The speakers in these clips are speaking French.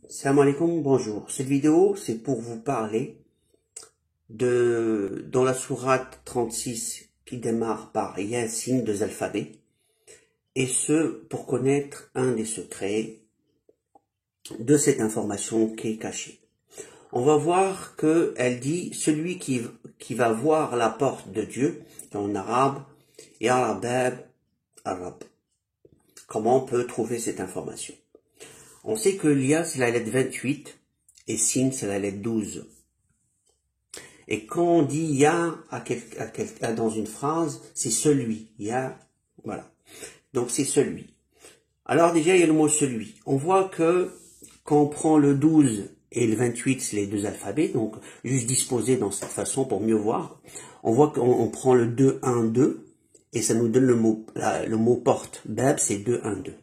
Salam alaikum, bonjour. Cette vidéo, c'est pour vous parler dans la sourate 36 qui démarre par Yassine, 2 alphabets, et ce, pour connaître un des secrets de cette information qui est cachée. On va voir qu'elle dit, celui qui va voir la porte de Dieu, en arabe, Ya Bab Arab. Comment on peut trouver cette information? On sait que l'Ia, c'est la lettre 28 et Sin, c'est la lettre 12. Et quand on dit Ya dans une phrase, c'est celui. Ya, voilà. Donc c'est celui. Alors déjà, il y a le mot celui. On voit que quand on prend le 12 et le 28, c'est les deux alphabets, donc juste disposés dans cette façon pour mieux voir. On voit qu'on prend le 2, 1, 2, et ça nous donne le mot porte. Bab, c'est 2, 1, 2.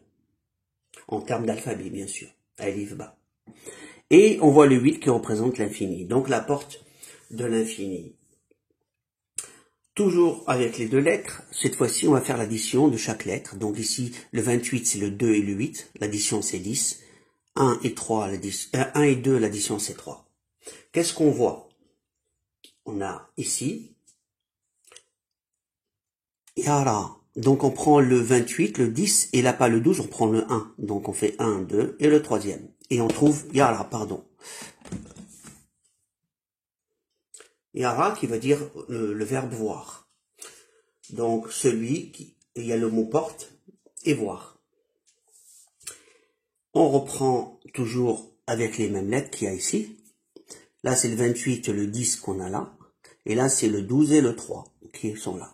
En termes d'alphabet, bien sûr. Alif, Ba. Et on voit le 8 qui représente l'infini. Donc la porte de l'infini. Toujours avec les deux lettres, cette fois-ci on va faire l'addition de chaque lettre. Donc ici, le 28 c'est le 2 et le 8, l'addition c'est 10. 1 et 3, 1 et 2, l'addition c'est 3. Qu'est-ce qu'on voit? On a ici, Yara. Donc on prend le 28, le 10, et là pas le 12, on prend le 1. Donc on fait 1, 2, et le troisième. Et on trouve Yara, pardon. Yara qui veut dire le verbe voir. Donc celui qui, il y a le mot porte et voir. On reprend toujours avec les mêmes lettres qu'il y a ici. Là c'est le 28 et le 10 qu'on a là. Et là c'est le 12 et le 3 qui sont là.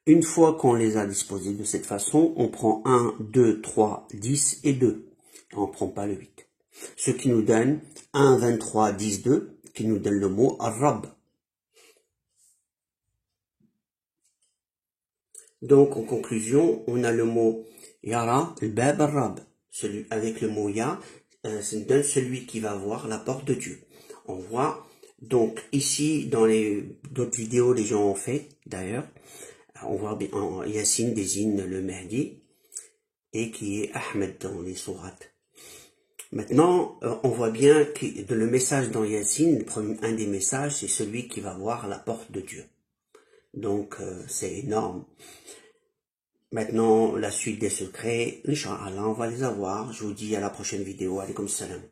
Une fois qu'on les a disposés de cette façon, on prend 1, 2, 3, 10 et 2. On ne prend pas le 8. Ce qui nous donne 1, 23, 10, 2, qui nous donne le mot Arab. Donc, en conclusion, on a le mot Yara, le Bab Arab. Celui avec le mot Ya, ça nous donne celui qui va voir la porte de Dieu. On voit, donc, ici, dans d'autres vidéos, les gens ont fait, d'ailleurs, on voit bien, Yassine désigne le Mahdi, et qui est Ahmed dans les sourates. Maintenant, on voit bien que le message dans Yassine, un des messages, c'est celui qui va voir la porte de Dieu. Donc, c'est énorme. Maintenant, la suite des secrets, Inch'Allah, on va les avoir. Je vous dis à la prochaine vidéo. Alaykoum salam.